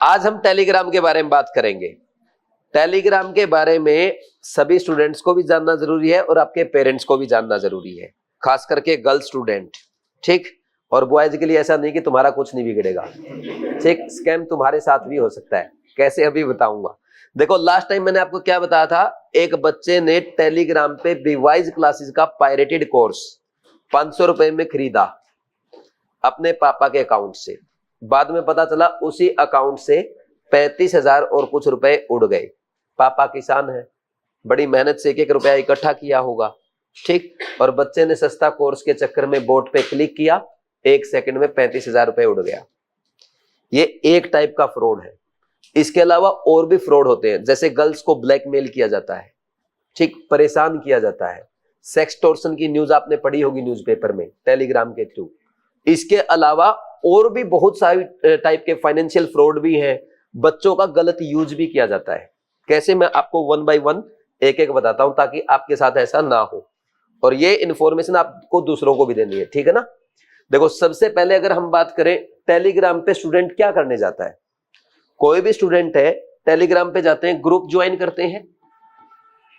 आज हम टेलीग्राम के बारे में बात करेंगे। टेलीग्राम के बारे में सभी स्टूडेंट्स को भी जानना जरूरी है और आपके पेरेंट्स को भी जानना जरूरी है, खास करके गर्ल स्टूडेंट, ठीक। और बॉयज के लिए ऐसा नहीं कि तुम्हारा कुछ नहीं बिगड़ेगा, ठीक। स्कैम तुम्हारे साथ भी हो सकता है, कैसे अभी बताऊंगा। देखो लास्ट टाइम मैंने आपको क्या बताया था, एक बच्चे ने टेलीग्राम पे रिवाइज क्लासेस का पायरेटेड कोर्स 500 रुपए में खरीदा अपने पापा के अकाउंट से। बाद में पता चला उसी अकाउंट से 35,000 और कुछ रुपए उड़ गए। पापा किसान है, बड़ी मेहनत से एक एक रुपया इकट्ठा किया होगा, ठीक। और बच्चे ने सस्ता कोर्स के चक्कर में बोर्ड पे क्लिक किया, 1 सेकंड में 35,000 रुपए उड़ गया। ये एक टाइप का फ्रॉड है। इसके अलावा और भी फ्रॉड होते हैं, जैसे गर्ल्स को ब्लैकमेल किया जाता है, ठीक, परेशान किया जाता है। सेक्सटॉर्शन की न्यूज आपने पढ़ी होगी न्यूज़पेपर में, टेलीग्राम के थ्रू। इसके अलावा और भी बहुत सारी टाइप के फाइनेंशियल फ्रॉड भी हैं। बच्चों का गलत यूज भी किया जाता है। कैसे, मैं आपको 1 बाय 1 एक एक बताता हूं ताकि आपके साथ ऐसा ना हो, और ये इंफॉर्मेशन आपको दूसरों को भी देनी है, ठीक है ना। देखो सबसे पहले अगर हम बात करें टेलीग्राम पे स्टूडेंट क्या करने जाता है। कोई भी स्टूडेंट है टेलीग्राम पे जाते हैं, ग्रुप ज्वाइन करते हैं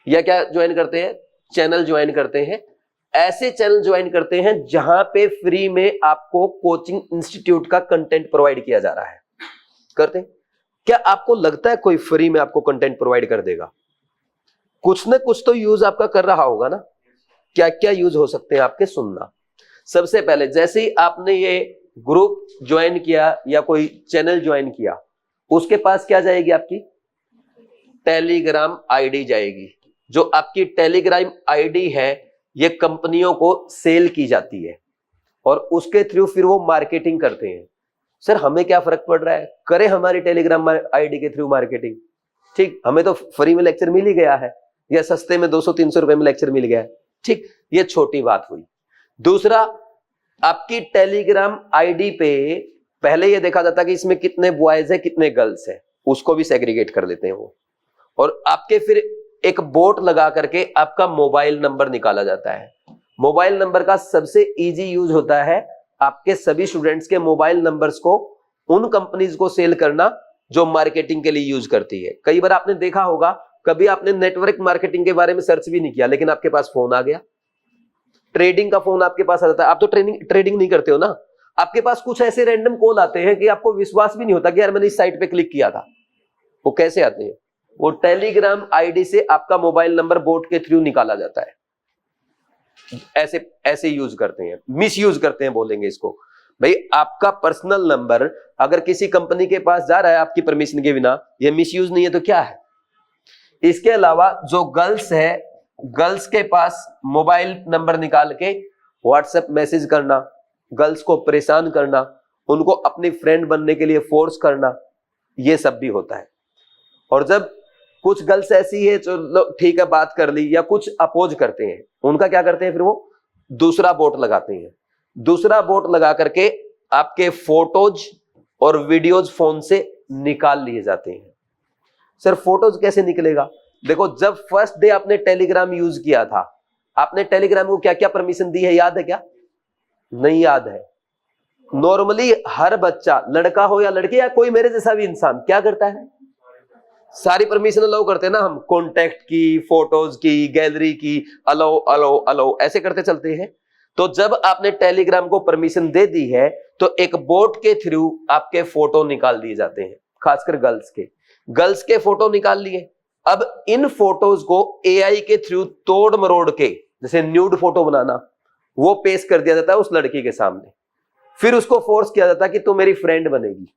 या क्या ज्वाइन करते हैं, चैनल ज्वाइन करते हैं। ऐसे चैनल ज्वाइन करते हैं जहां पे फ्री में आपको कोचिंग इंस्टीट्यूट का कंटेंट प्रोवाइड किया जा रहा है। करते हैं क्या? आपको लगता है कोई फ्री में आपको कंटेंट प्रोवाइड कर देगा? कुछ ना कुछ तो यूज आपका कर रहा होगा ना। क्या क्या यूज हो सकते हैं आपके, सुनना। सबसे पहले जैसे ही आपने ये ग्रुप ज्वाइन किया या कोई चैनल ज्वाइन किया, उसके पास क्या जाएगी, आपकी टेलीग्राम आईडी जाएगी। जो आपकी टेलीग्राम आईडी है ये कंपनियों को सेल की जाती है और उसके थ्रू फिर वो मार्केटिंग करते हैं। सर हमें क्या फर्क पड़ रहा है, करे हमारी टेलीग्राम आईडी के थ्रू मार्केटिंग, ठीक। हमें तो फ्री में लेक्चर मिल ही गया है या सस्ते में 200-300 रुपए में लेक्चर मिल गया है, ठीक। ये छोटी बात हुई। दूसरा, आपकी टेलीग्राम आईडी पे पहले ये देखा जाता कि इसमें कितने बॉयज है कितने गर्ल्स है, उसको भी सेग्रीगेट कर देते हैं वो। और आपके फिर एक बोट लगा करके आपका मोबाइल नंबर निकाला जाता है। मोबाइल नंबर का सबसे इजी यूज होता है आपके सभी स्टूडेंट्स के मोबाइल नंबर्स को उन कंपनीज को सेल करना जो मार्केटिंग के लिए यूज करती है। कई बार आपने देखा होगा, कभी आपने नेटवर्क मार्केटिंग के बारे में सर्च भी नहीं किया लेकिन आपके पास फोन आ गया, ट्रेडिंग का फोन आपके पास आ जाता है। आप तो ट्रेडिंग नहीं करते हो ना, आपके पास कुछ ऐसे रैंडम कॉल आते हैं कि आपको विश्वास भी नहीं होता कि यार मैंने इस साइट पे क्लिक किया था। वो कैसे आते हैं? वो टेलीग्राम आईडी से आपका मोबाइल नंबर बोट के थ्रू निकाला जाता है। ऐसे ऐसे यूज करते हैं, मिस यूज करते हैं बोलेंगे इसको। भाई आपका पर्सनल नंबर अगर किसी कंपनी के पास जा रहा है आपकी परमिशन के बिना, ये मिस यूज नहीं है तो क्या है? इसके अलावा जो गर्ल्स है, गर्ल्स के पास मोबाइल नंबर निकाल के व्हाट्सएप मैसेज करना, गर्ल्स को परेशान करना, उनको अपनी फ्रेंड बनने के लिए फोर्स करना, ये सब भी होता है। और जब कुछ गर्ल्स ऐसी है जो ठीक है बात कर ली या कुछ अपोज करते हैं, उनका क्या करते हैं, फिर वो दूसरा बोट लगाते हैं। दूसरा बोट लगा करके आपके फोटोज और वीडियोज फोन से निकाल लिए जाते हैं। सर फोटोज कैसे निकलेगा? देखो जब फर्स्ट डे आपने टेलीग्राम यूज किया था, आपने टेलीग्राम को क्या क्या परमिशन दी है, याद है क्या? नहीं याद है। नॉर्मली हर बच्चा, लड़का हो या लड़की या कोई मेरे जैसा भी इंसान, क्या करता है? सारी परमिशन अलाउ करते हैं ना हम, कॉन्टैक्ट की, फोटोज की, गैलरी की, अलाउ अलाउ अलाउ ऐसे करते चलते हैं। तो जब आपने टेलीग्राम को परमिशन दे दी है तो एक बोट के थ्रू आपके फोटो निकाल दिए जाते हैं, खासकर गर्ल्स के फोटो निकाल लिए। अब इन फोटोज को एआई के थ्रू तोड़ मरोड़ के, जैसे न्यूड फोटो बनाना, वो पेश कर दिया जाता है उस लड़की के सामने। फिर उसको फोर्स किया जाता है कि तू मेरी फ्रेंड बनेगी,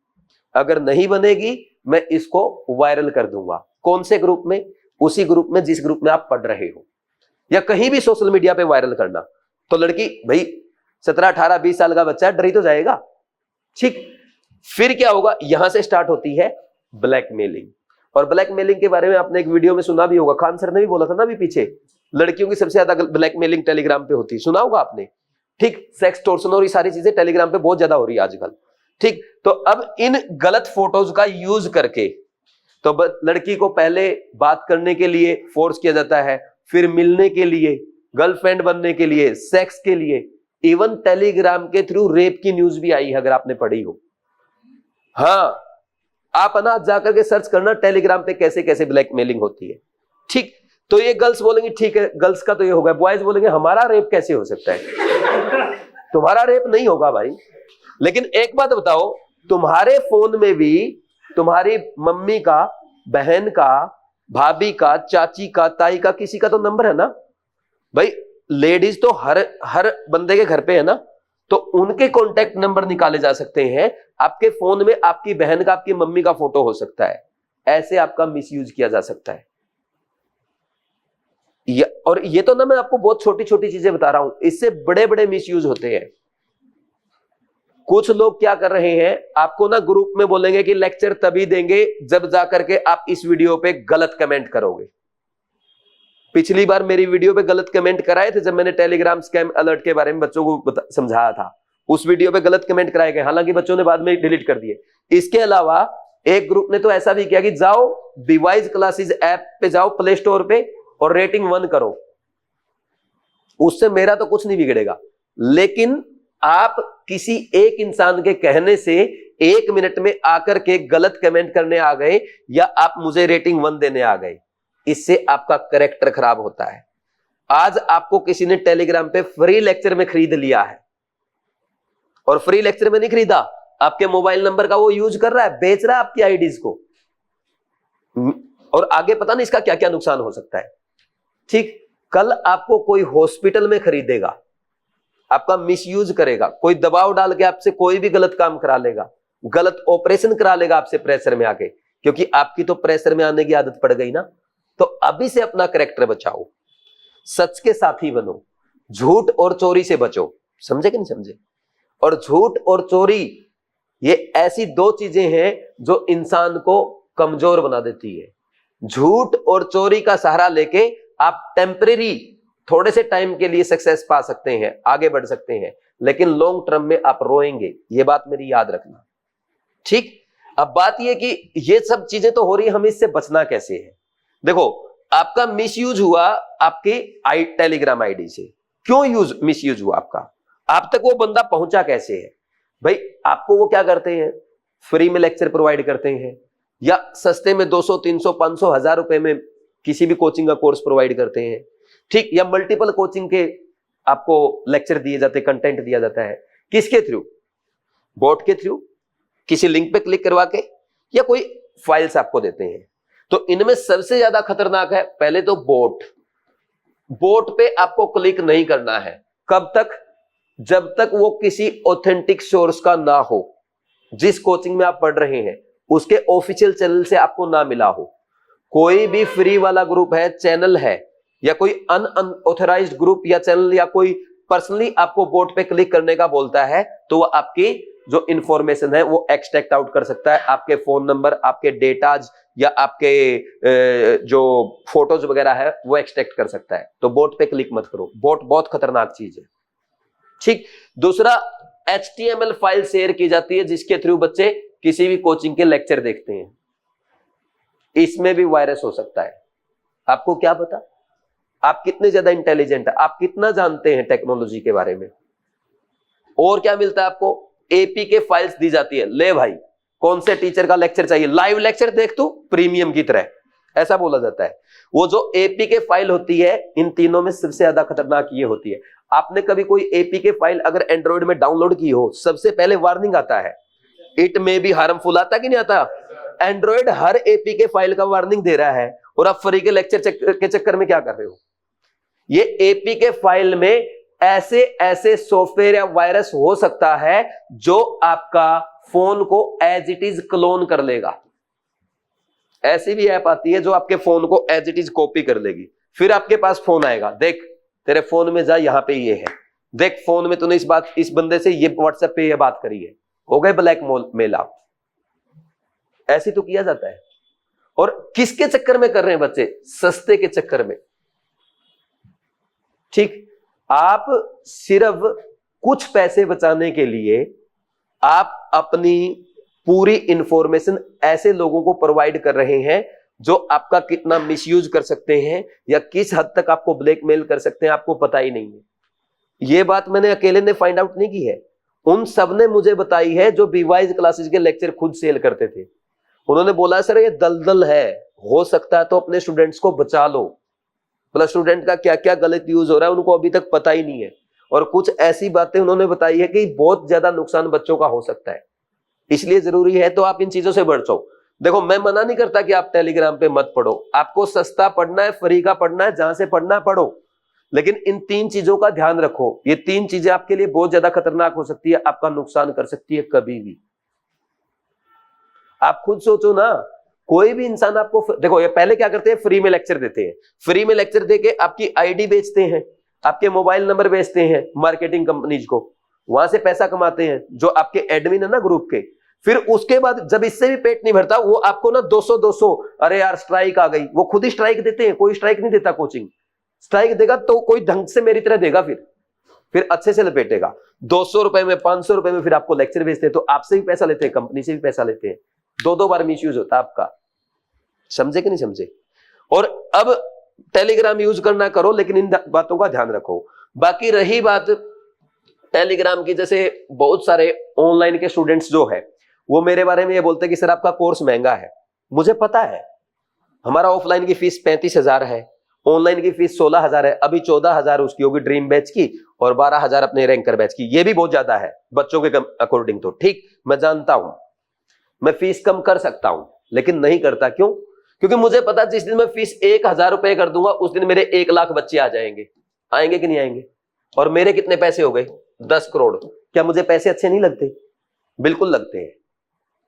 अगर नहीं बनेगी मैं इसको वायरल कर दूंगा। कौन से ग्रुप में? उसी ग्रुप में जिस ग्रुप में आप पढ़ रहे हो, या कहीं भी सोशल मीडिया पे वायरल करना। तो लड़की, भाई 17, 18, 20 साल का बच्चा डर ही तो जाएगा, ठीक। फिर क्या होगा, यहां से स्टार्ट होती है ब्लैकमेलिंग। और ब्लैकमेलिंग के बारे में आपने एक वीडियो में सुना भी होगा, खान सर ने भी बोला था ना अभी पीछे, लड़कियों की सबसे ज्यादा ब्लैकमेलिंग टेलीग्राम पे होती है, सुना होगा आपने, ठीक। सेक्सटॉर्शन और ये सारी चीजें टेलीग्राम पे बहुत ज्यादा हो रही है आजकल, ठीक। तो अब इन गलत फोटोज का यूज करके तो लड़की को पहले बात करने के लिए फोर्स किया जाता है, फिर मिलने के लिए, गर्लफ्रेंड बनने के लिए, सेक्स के लिए। इवन टेलीग्राम के थ्रू रेप की न्यूज भी आई है, अगर आपने पढ़ी हो। हाँ, आप ना जाकर के सर्च करना टेलीग्राम पे कैसे कैसे ब्लैकमेलिंग होती है। ठीक, तो ये गर्ल्स बोलेंगे ठीक है, गर्ल्स का तो ये होगा, बॉयज बोलेंगे हमारा रेप कैसे हो सकता है? तुम्हारा रेप नहीं होगा भाई। लेकिन एक बात बताओ, तुम्हारे फोन में भी तुम्हारी मम्मी का, बहन का, भाभी का, चाची का, ताई का, किसी का तो नंबर है ना भाई। लेडीज तो हर बंदे के घर पे है ना, तो उनके कॉन्टेक्ट नंबर निकाले जा सकते हैं। आपके फोन में आपकी बहन का, आपकी मम्मी का फोटो हो सकता है। ऐसे आपका मिसयूज किया जा सकता है। और ये तो ना मैं आपको बहुत छोटी छोटी चीजें बता रहा हूं, इससे बड़े बड़े मिसयूज होते हैं। कुछ लोग क्या कर रहे हैं, आपको ना ग्रुप में बोलेंगे कि लेक्चर तभी देंगे जब जाकर के आप इस वीडियो पे गलत कमेंट करोगे। पिछली बार मेरी वीडियो पे गलत कमेंट कराए थे जब मैंने टेलीग्राम स्कैम अलर्ट के बारे में बच्चों को समझाया था, उस वीडियो पे गलत कमेंट कराए गए, हालांकि बच्चों ने बाद में डिलीट कर दिए। इसके अलावा एक ग्रुप ने तो ऐसा भी किया कि जाओ डिवाइस क्लासेस ऐप पे जाओ, प्ले स्टोर पे, और रेटिंग 1 करो। उससे मेरा तो कुछ नहीं बिगड़ेगा, लेकिन आप किसी एक इंसान के कहने से 1 मिनट में आकर के गलत कमेंट करने आ गए, या आप मुझे रेटिंग 1 देने आ गए, इससे आपका कैरेक्टर खराब होता है। आज आपको किसी ने टेलीग्राम पे फ्री लेक्चर में खरीद लिया है, और फ्री लेक्चर में नहीं खरीदा, आपके मोबाइल नंबर का वो यूज कर रहा है, बेच रहा है आपकी आईडीज को, और आगे पता नहीं इसका क्या क्या नुकसान हो सकता है। ठीक, कल आपको कोई हॉस्पिटल में खरीदेगा, आपका मिसयूज करेगा, कोई दबाव डाल के आपसे कोई भी गलत काम करा लेगा, गलत ऑपरेशन करा लेगा आपसे प्रेशर में आके, क्योंकि आपकी तो प्रेशर में आने की आदत पड़ गई ना। तो अभी से अपना कैरेक्टर बचाओ, सच के साथी बनो, झूठ और चोरी से बचो। समझे कि नहीं समझे? और झूठ और चोरी ये ऐसी 2 चीजें हैं जो इंसान को कमजोर बना देती है। झूठ और चोरी का सहारा लेके आप टेम्परेरी, थोड़े से टाइम के लिए सक्सेस पा सकते हैं, आगे बढ़ सकते हैं, लेकिन लॉन्ग टर्म में आप रोएंगे। ये बात मेरी याद रखना। ठीक, अब बात ये कि ये सब चीजें तो हो रही है, हमें इससे बचना कैसे है? देखो, आपका मिसयूज हुआ आपके टेलीग्राम आईडी से। क्यों मिसयूज हुआ आपका? आप तक वो बंदा पहुंचा कैसे है? भाई आपको वो क्या करते हैं, फ्री में लेक्चर प्रोवाइड करते हैं, या सस्ते में 200, 300, 500, 1000 रुपए में किसी भी कोचिंग का कोर्स प्रोवाइड करते हैं। ठीक, या मल्टीपल कोचिंग के आपको लेक्चर दिए जाते, कंटेंट दिया जाता है। किसके थ्रू? बोट के थ्रू, किसी लिंक पे क्लिक करवा के, या कोई फाइल्स आपको देते हैं। तो इनमें सबसे ज्यादा खतरनाक है पहले तो बोट। बोट पे आपको क्लिक नहीं करना है। कब तक? जब तक वो किसी ऑथेंटिक सोर्स का ना हो, जिस कोचिंग में आप पढ़ रहे हैं उसके ऑफिशियल चैनल से आपको ना मिला हो। कोई भी फ्री वाला ग्रुप है, चैनल है, या कोई अनऑथराइज्ड ग्रुप या चैनल, या कोई पर्सनली आपको बोट पे क्लिक करने का बोलता है, तो वो आपकी जो इंफॉर्मेशन है वो एक्सट्रैक्ट आउट कर सकता है। आपके फोन नंबर, आपके डेटाज, या आपके जो फोटोज वगैरह है वो एक्सट्रैक्ट कर सकता है। तो बोट पे क्लिक मत करो, बोट बहुत खतरनाक चीज है। ठीक, दूसरा, HTML फाइल शेयर की जाती है जिसके थ्रू बच्चे किसी भी कोचिंग के लेक्चर देखते हैं। इसमें भी वायरस हो सकता है। आपको क्या पता? आप कितने ज्यादा इंटेलिजेंट है, आप कितना जानते हैं टेक्नोलॉजी के बारे में। और क्या मिलता है आपको? APK फाइल्स दी जाती है। ले भाई, कौन से टीचर का लेक्चर चाहिए, लाइव लेक्चर देख तू प्रीमियम की तरह, ऐसा बोला जाता है। वो जो APK फाइल होती है, इन तीनों में सबसे ज्यादा खतरनाक ये होती है। आपने कभी कोई APK फाइल अगर एंड्रॉइड में डाउनलोड की हो, सबसे पहले वार्निंग आता है, इट मे बी हार्मफुल। आता कि नहीं आता? एंड्रॉइड हर APK फाइल का वार्निंग दे रहा है, और आप फ्री के लेक्चर के चक्कर में क्या कर रहे हो? ये APK फाइल में ऐसे ऐसे सॉफ्टवेयर या वायरस हो सकता है जो आपका फोन को एज इट इज क्लोन कर लेगा। ऐसी भी ऐप आती है जो आपके फोन को एज इट इज कॉपी कर लेगी। फिर आपके पास फोन आएगा, देख तेरे फोन में जा, यहां पे ये है, देख फोन में तूने इस बंदे से ये व्हाट्सएप पे ये बात करी है, हो गए ब्लैक मेल आप। ऐसे तो किया जाता है। और किसके चक्कर में कर रहे हैं बच्चे? सस्ते के चक्कर में। ठीक, आप सिर्फ कुछ पैसे बचाने के लिए आप अपनी पूरी इंफॉर्मेशन ऐसे लोगों को प्रोवाइड कर रहे हैं जो आपका कितना मिसयूज कर सकते हैं, या किस हद तक आपको ब्लैकमेल कर सकते हैं, आपको पता ही नहीं है। यह बात मैंने अकेले ने फाइंड आउट नहीं की है, उन सब ने मुझे बताई है जो बीवाइज क्लासेस के लेक्चर खुद सेल करते थे। उन्होंने बोला सर ये दलदल है, हो सकता है तो अपने स्टूडेंट्स को बचा लो। मतलब स्टूडेंट का क्या क्या गलत यूज हो रहा है उनको अभी तक पता ही नहीं है, और कुछ ऐसी बातें उन्होंने बताई है कि बहुत ज्यादा नुकसान बच्चों का हो सकता है। इसलिए जरूरी है तो आप इन चीजों से बचो। देखो मैं मना नहीं करता कि आप टेलीग्राम पे मत पढ़ो, आपको सस्ता पढ़ना है, फ्री का पढ़ना है, जहां से पढ़ना है पढ़ो, लेकिन इन 3 चीजों का ध्यान रखो। ये 3 चीजें आपके लिए बहुत ज्यादा खतरनाक हो सकती है, आपका नुकसान कर सकती है कभी भी। आप खुद सोचो ना, कोई भी इंसान आपको देखो, ये पहले क्या करते हैं, फ्री में लेक्चर देते हैं, फ्री में लेक्चर देके आपकी आईडी बेचते हैं, आपके मोबाइल नंबर बेचते हैं मार्केटिंग कंपनीज को, वहां से पैसा कमाते हैं जो आपके एडमिन है ना ग्रुप के। फिर उसके बाद जब इससे भी पेट नहीं भरता, वो आपको ना 200 अरे यार स्ट्राइक आ गई, वो खुद ही स्ट्राइक देते हैं, कोई स्ट्राइक नहीं देता कोचिंग। स्ट्राइक देगा तो कोई ढंग से मेरी तरह देगा, फिर अच्छे से लपेटेगा। 200 रुपए में, 500 रुपए में फिर आपको लेक्चर भेजते हैं, तो आपसे भी पैसा लेते हैं, कंपनी से भी पैसा लेते हैं, 2 बार मिस यूज होता है आपका। समझे कि नहीं समझे? और अब टेलीग्राम यूज करना करो, लेकिन इन बातों का ध्यान रखो। बाकी रही बात टेलीग्राम की, जैसे बहुत सारे ऑनलाइन के स्टूडेंट्स जो है वो मेरे बारे में ये बोलते हैं कि सर आपका कोर्स महंगा है। मुझे पता है, हमारा ऑफलाइन की फीस 35,000 है, ऑनलाइन की फीस 16,000 है, अभी 14,000 उसकी होगी ड्रीम बैच की, और 12,000 अपने रैंकर बैच की। ये भी बहुत ज्यादा है बच्चों के अकॉर्डिंग, तो ठीक मैं जानता हूं, मैं फीस कम कर सकता हूं, लेकिन नहीं करता। क्यों? क्योंकि मुझे पता जिस दिन मैं फीस 1,000 रुपए कर दूंगा उस दिन मेरे 1 लाख बच्चे आ जाएंगे। आएंगे कि नहीं आएंगे? और मेरे कितने पैसे हो गए? 10 करोड़। क्या मुझे पैसे अच्छे नहीं लगते? बिल्कुल लगते हैं,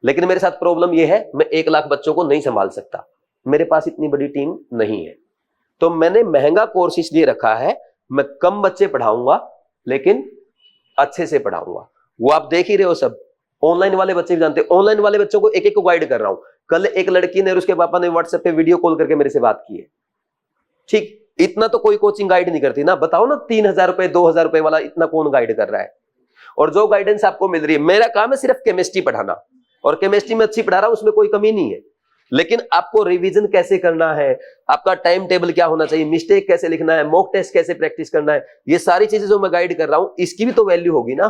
लेकिन मेरे साथ प्रॉब्लम यह है, मैं 1 लाख बच्चों को नहीं संभाल सकता, मेरे पास इतनी बड़ी टीम नहीं है। तो मैंने महंगा कोर्स इसलिए रखा है, मैं कम बच्चे पढ़ाऊंगा लेकिन अच्छे से पढ़ाऊंगा। वो आप देख ही रहे हो, सब ऑनलाइन वाले बच्चे भी जानते हैं। ऑनलाइन वाले बच्चों को एक एक को गाइड कर रहा हूं। कल एक लड़की ने और उसके पापा ने व्हाट्सएप पे वीडियो कॉल करके मेरे से बात की है। ठीक, इतना तो कोई कोचिंग गाइड नहीं करती ना। बताओ ना, 3,000 रुपए 2,000 रुपए वाला इतना कौन गाइड कर रहा है? और जो गाइडेंस आपको मिल रही है, मेरा काम है सिर्फ केमिस्ट्री पढ़ाना, और केमिस्ट्री में अच्छी पढ़ा रहा हूं, उसमें कोई कमी नहीं है। लेकिन आपको रिवीजन कैसे करना है, आपका टाइम टेबल क्या होना चाहिए, मिस्टेक कैसे लिखना है, मॉक टेस्ट कैसे प्रैक्टिस करना है, ये सारी चीजें जो मैं गाइड कर रहा हूं, इसकी भी तो वैल्यू होगी ना।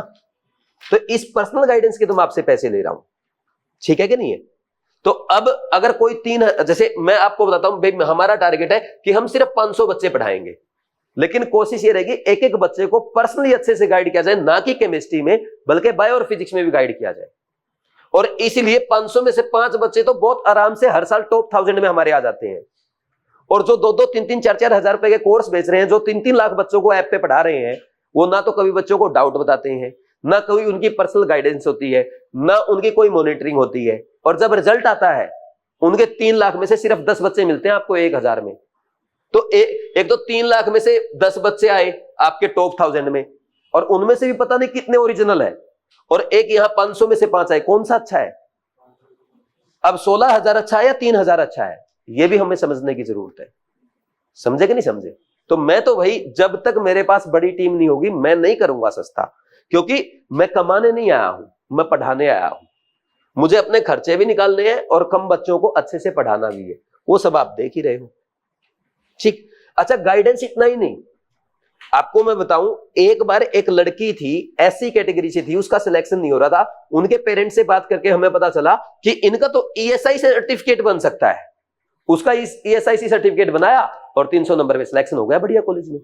तो इस पर्सनल गाइडेंस के तो मैं आपसे पैसे ले रहा हूं, ठीक है कि नहीं है? तो अब अगर कोई 3, जैसे मैं आपको बताता हूं, हमारा टारगेट है कि हम सिर्फ 500 बच्चे पढ़ाएंगे, लेकिन कोशिश ये रहेगी एक एक बच्चे को पर्सनली अच्छे से गाइड किया जाए, ना कि केमिस्ट्री में बल्कि बायो और फिजिक्स में भी गाइड किया जाए। और इसलिए 500 में से 5 बच्चे तो बहुत आराम से हर साल टॉप 1000 में हमारे आ जाते हैं। और जो 2-2, 3-3, 4-4 हजार रुपए के कोर्स बेच रहे हैं, जो 3-3 लाख बच्चों को ऐप पे पढ़ा रहे हैं, वो ना तो कभी बच्चों को डाउट बताते हैं, ना कोई उनकी पर्सनल गाइडेंस होती है, ना उनकी कोई मॉनिटरिंग होती है। और जब रिजल्ट आता है, उनके 3 लाख में से सिर्फ 10 बच्चे मिलते हैं आपको 1,000 में। तो एक तो 3 लाख में से 10 बच्चे आए आपके टॉप 1000 में, और उनमें से भी पता नहीं कितने ओरिजिनल है, और एक यहां 500 में से 5 आए। कौन सा अच्छा है? अब 16,000 अच्छा है या 3,000 अच्छा है? यह भी हमें समझने की जरूरत है। समझे कि नहीं समझे? तो मैं तो भाई, जब तक मेरे पास बड़ी टीम नहीं होगी, मैं नहीं करूंगा सस्ता, क्योंकि मैं कमाने नहीं आया हूं, मैं पढ़ाने आया हूं। मुझे अपने खर्चे भी निकालने हैं और कम बच्चों को अच्छे से पढ़ाना भी है, वो सब आप देख ही रहे हो। ठीक, अच्छा गाइडेंस इतना ही नहीं, आपको मैं बताऊं, एक बार एक लड़की थी, एससी कैटेगरी से थी, उसका सिलेक्शन नहीं हो रहा था। उनके पेरेंट्स से बात करके हमें पता चला कि इनका तो ईएसआई सर्टिफिकेट बन सकता है। उसका ईएसआईसी सर्टिफिकेट बनाया और 300 नंबर में सिलेक्शन हो गया बढ़िया कॉलेज में।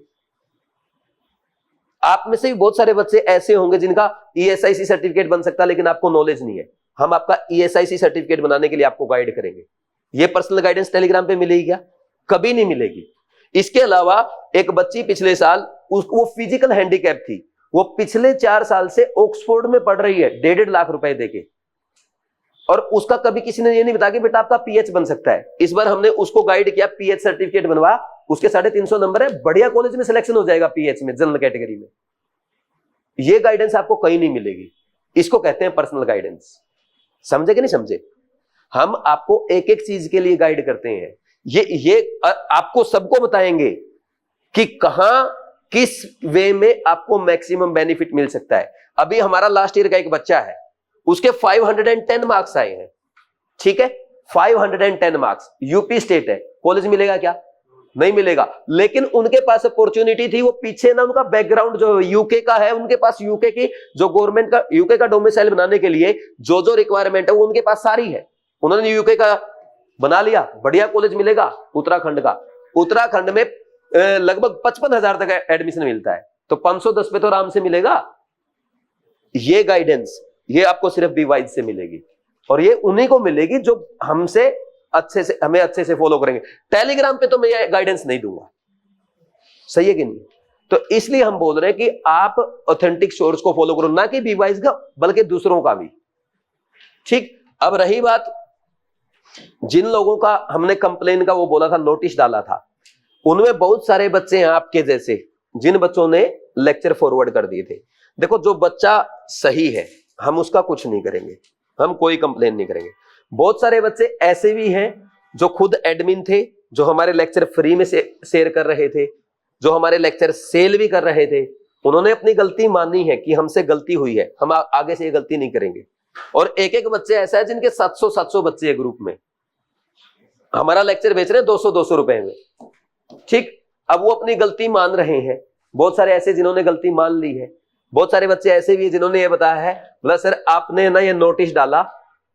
आप में से भी बहुत सारे बच्चे ऐसे होंगे जिनका ईएसआईसी सर्टिफिकेट बन सकता है, लेकिन आपको नॉलेज नहीं है। हम आपका ईएसआईसी सर्टिफिकेट बनाने के लिए आपको गाइड करेंगे। ये पर्सनल गाइडेंस टेलीग्राम पे मिलेगी क्या? कभी नहीं मिलेगी। इसके अलावा एक बच्ची पिछले साल, वो फिजिकल हैंडीकैप थी, वो पिछले 4 साल से ऑक्सफोर्ड में पढ़ रही है 1.5 लाख रुपए देके, और उसका कभी किसी ने ये नहीं बताया कि बेटा आपका पीएच बन सकता है। इस बार हमने उसको गाइड किया, पीएच सर्टिफिकेट बनवा, उसके 350 नंबर है, बढ़िया कॉलेज में सिलेक्शन हो जाएगा पीएच में, जनरल कैटेगरी में। ये गाइडेंस आपको कहीं नहीं मिलेगी, इसको कहते हैं पर्सनल गाइडेंस। समझे कि नहीं समझे? हम आपको एक एक चीज के लिए गाइड करते हैं। ये आपको सबको बताएंगे कि कहां किस वे में आपको मैक्सिमम बेनिफिट मिल सकता है। अभी हमारा लास्ट ईयर का एक बच्चा है, उसके 510 मार्क्स आए हैं, ठीक है, 510 मार्क्स, यूपी स्टेट है। कॉलेज मिलेगा क्या? नहीं मिलेगा। लेकिन उनके पास अपॉर्चुनिटी थी, वो पीछे ना, उनका बैकग्राउंड जो यूके का है, उनके पास यूके की जो गवर्नमेंट का, यूके का डोमिसाइल बनाने के लिए जो जो रिक्वायरमेंट है वो उनके पास सारी है। उन्होंने यूके का बना लिया, बढ़िया कॉलेज मिलेगा उत्तराखंड का। उत्तराखंड में लगभग 55,000 तक एडमिशन मिलता है, तो 510 पे तो आराम से मिलेगा। ये गाइडेंस ये आपको सिर्फ बीवाइज से मिलेगी, और ये उन्हीं को मिलेगी जो हमसे हमें अच्छे से फॉलो करेंगे। टेलीग्राम पे तो मैं ये गाइडेंस नहीं दूंगा, सही है कि नहीं? तो इसलिए हम बोल रहे हैं कि आप ऑथेंटिक सोर्स को फॉलो करो, ना कि बीवाइज का बल्कि दूसरों का भी। ठीक, अब रही बात जिन लोगों का हमने कंप्लेन का वो बोला था, नोटिस डाला था, उनमें बहुत सारे बच्चे हैं आपके जैसे जिन बच्चों ने लेक्चर फॉरवर्ड कर दिए थे। देखो, जो बच्चा सही है हम उसका कुछ नहीं करेंगे, हम कोई कंप्लेन नहीं करेंगे। बहुत सारे बच्चे ऐसे भी हैं जो खुद एडमिन थे, जो हमारे लेक्चर फ्री में शेयर कर रहे थे, जो हमारे लेक्चर सेल भी कर रहे थे। उन्होंने अपनी गलती मानी है कि हमसे गलती हुई है, हम आगे से ये गलती नहीं करेंगे। और एक एक बच्चे ऐसा है जिनके 700-700 बच्चे हैं ग्रुप में, हमारा लेक्चर बेच रहे हैं 200-200 रुपए में। ठीक, अब वो अपनी गलती मान रहे हैं। बहुत सारे ऐसे जिन्होंने गलती मान ली है, बहुत सारे बच्चे ऐसे भी जिन्होंने ये बताया है, बोला सर आपने ना ये नोटिस डाला,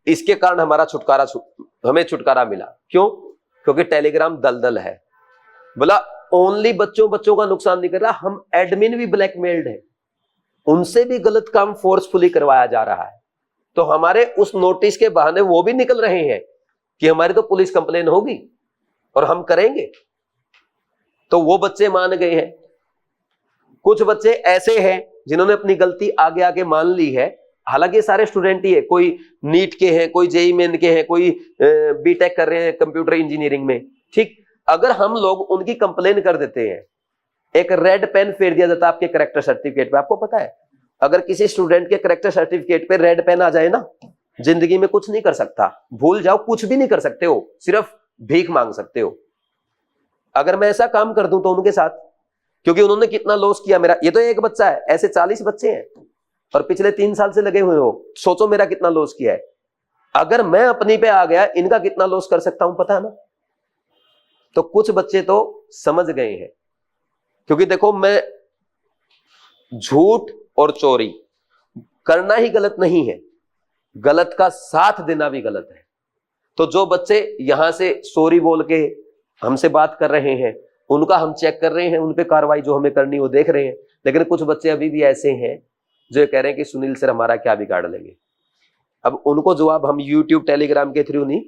इसके कारण हमें छुटकारा मिला। क्यों? क्योंकि टेलीग्राम दलदल है। बोला ओनली बच्चों का नुकसान नहीं कर रहा, हम एडमिन भी ब्लैकमेल्ड है, उनसे भी गलत काम फोर्सफुली करवाया जा रहा है। तो हमारे उस नोटिस के बहाने वो भी निकल रहे हैं कि हमारी तो पुलिस कंप्लेन होगी और हम करेंगे। तो वो बच्चे मान गए हैं। कुछ बच्चे ऐसे हैं जिन्होंने अपनी गलती आगे आगे मान ली है, हालांकि सारे स्टूडेंट ही है, कोई नीट के हैं, कोई जेईई मेन के हैं, कोई बीटेक कर रहे हैं कंप्यूटर इंजीनियरिंग में। ठीक, अगर हम लोग उनकी कंप्लेन कर देते हैं, एक रेड पेन फेर दिया जाता है आपके कैरेक्टर सर्टिफिकेट पे। आपको पता है अगर किसी स्टूडेंट के कैरेक्टर सर्टिफिकेट पे रेड पेन आ जाए ना, जिंदगी में कुछ नहीं कर सकता, भूल जाओ, कुछ भी नहीं कर सकते हो, सिर्फ भीख मांग सकते हो। अगर मैं ऐसा काम कर दूं तो उनके साथ, क्योंकि उन्होंने कितना लॉस किया मेरा। ये तो एक बच्चा है, ऐसे 40 बच्चे हैं और पिछले 3 साल से लगे हुए हो, सोचो मेरा कितना लॉस किया है। अगर मैं अपनी पे आ गया, इनका कितना लॉस कर सकता हूं, पता है ना? तो कुछ बच्चे तो समझ गए हैं, क्योंकि देखो मैं झूठ और चोरी करना ही गलत नहीं है, गलत का साथ देना भी गलत है। तो जो बच्चे यहां से सॉरी बोल के हमसे बात कर रहे हैं, उनका हम चेक कर रहे हैं, उन पे कार्रवाई जो हमें करनी वो देख रहे हैं। लेकिन कुछ बच्चे अभी भी ऐसे हैं जो कह रहे हैं कि सुनील सर हमारा क्या बिगाड़ लेंगे। अब उनको जवाब हम यूट्यूब टेलीग्राम के थ्रू नहीं,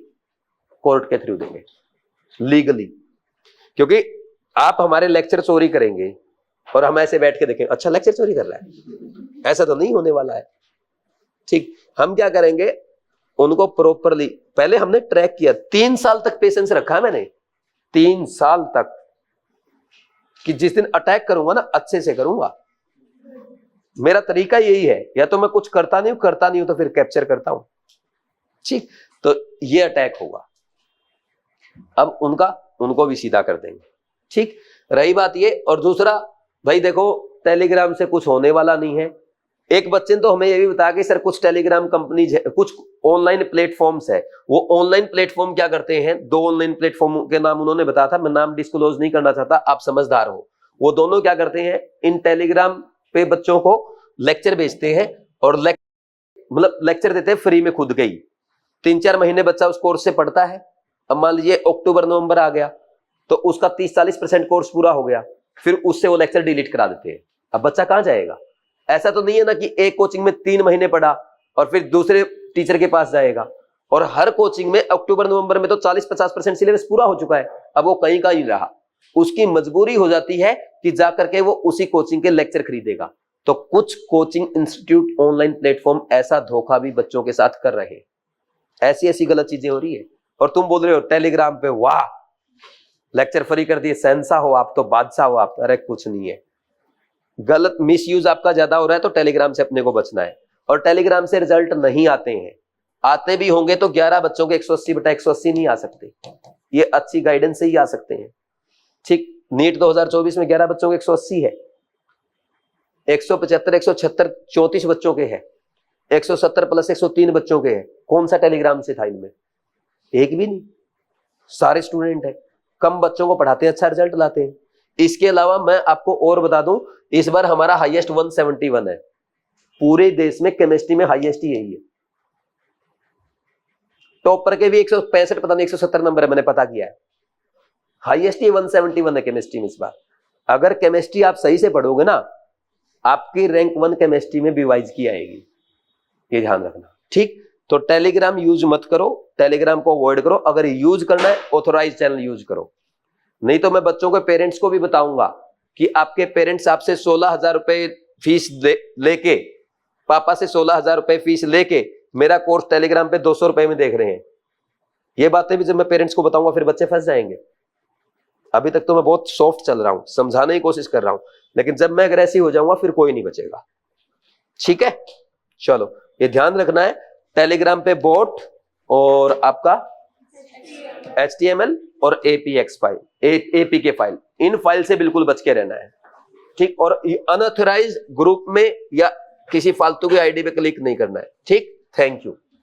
कोर्ट के थ्रू देंगे, लीगली। क्योंकि आप हमारे लेक्चर चोरी करेंगे और हम ऐसे बैठ के देखें अच्छा लेक्चर चोरी कर रहा है, ऐसा तो नहीं होने वाला है। ठीक, हम क्या करेंगे, उनको प्रॉपरली पहले हमने ट्रैक किया। 3 साल तक पेशेंस रखा है मैंने, 3 साल तक, कि जिस दिन अटैक करूंगा ना अच्छे से करूंगा। मेरा तरीका यही है, या तो मैं कुछ करता नहीं हूं तो फिर कैप्चर करता हूं। ठीक, तो ये अटैक होगा। अब उनको भी सीधा कर देंगे। ठीक, रही बात ये। और दूसरा भाई देखो, टेलीग्राम से कुछ होने वाला नहीं है। एक बच्चे ने तो हमें ये भी बताया कि सर कुछ टेलीग्राम कंपनीज है, कुछ ऑनलाइन प्लेटफॉर्म्स है। वो ऑनलाइन प्लेटफॉर्म क्या करते हैं, 2 ऑनलाइन प्लेटफॉर्म के नाम उन्होंने बताया था, मैं नाम डिस्क्लोज नहीं करना चाहता, आप समझदार हो। वो दोनों क्या करते हैं, इन टेलीग्राम पे बच्चों को लेक्चर भेजते हैं और मतलब लेक्चर देते हैं फ्री में खुद के ही। 3-4 महीने बच्चा उस कोर्स से पढ़ता है। अब मान लीजिए अक्टूबर नवंबर आ गया तो उसका 30-40% कोर्स पूरा हो गया, फिर उससे वो लेक्चर डिलीट करा देते हैं। अब बच्चा कहां जाएगा? ऐसा तो नहीं है ना कि एक कोचिंग में 3 महीने पढ़ा और फिर दूसरे टीचर के पास जाएगा। और हर कोचिंग में अक्टूबर नवंबर में तो 40-50% सिलेबस पूरा हो चुका है, अब वो कहीं का नहीं रहा। उसकी मजबूरी हो जाती है कि जाकर के वो उसी कोचिंग के लेक्चर खरीदेगा। तो कुछ कोचिंग इंस्टीट्यूट ऑनलाइन प्लेटफॉर्म ऐसा धोखा भी बच्चों के साथ कर रहे हैं, ऐसी गलत चीजें हो रही है। और तुम बोल रहे हो टेलीग्राम पे वाह लेक्चर फ्री कर दिए, शहंशाह हो आप, तो बादशाह हो आप। अरे कुछ नहीं है, गलत मिसयूज आपका ज्यादा हो रहा है, तो टेलीग्राम से अपने को बचना है। और टेलीग्राम से रिजल्ट नहीं आते हैं, आते भी होंगे तो 11 बच्चों के 180/180 नहीं आ सकते, ये अच्छी गाइडेंस से ही आ सकते हैं। ठीक, नीट 2024 में 11 बच्चों के 180 है, 175, 176, 34 बच्चों के हैं, 170 + 103 बच्चों के हैं। कौन सा टेलीग्राम से था इनमें? एक भी नहीं, सारे स्टूडेंट है, कम बच्चों को पढ़ाते हैं, अच्छा रिजल्ट लाते हैं। इसके अलावा मैं आपको और बता दूं, इस बार हमारा हाईएस्ट 171 है, पूरे देश में केमिस्ट्री में हाईएस्ट ही यही है। टॉपर के भी 165 पता नहीं 170 नंबर है, मैंने पता किया है। हाईएस्ट ही 171 है केमिस्ट्री में इस बार। अगर केमिस्ट्री आप सही से पढ़ोगे ना, आपकी रैंक 1 केमिस्ट्री में बीवाइज की आएगी, ये ध्यान रखना, ठीक। तो टेलीग्राम यूज मत करो, टेलीग्राम को अवॉइड करो। अगर यूज करना है ऑथोराइज चैनल यूज करो। नहीं तो मैं बच्चों के पेरेंट्स को भी बताऊंगा कि आपके पेरेंट्स आपसे 16,000 रुपए फीस लेके, पापा से 16,000 रुपए फीस लेके मेरा कोर्स टेलीग्राम पे 200 रुपए में देख रहे हैं। ये बातें भी जब मैं पेरेंट्स को बताऊंगा फिर बच्चे फंस जाएंगे। अभी तक तो मैं बहुत सॉफ्ट चल रहा हूं, समझाने की कोशिश कर रहा हूं, लेकिन जब मैं अग्रेसिव हो जाऊंगा फिर कोई नहीं बचेगा, ठीक है। चलो ये ध्यान रखना है, टेलीग्राम पे बोट और आपका HTML और APX file, APK file, in file से बिल्कुल बच के रहना है, ठीक। और अनऑथराइज्ड ग्रुप में या किसी फालतू की आईडी पे क्लिक नहीं करना है, ठीक। Thank you.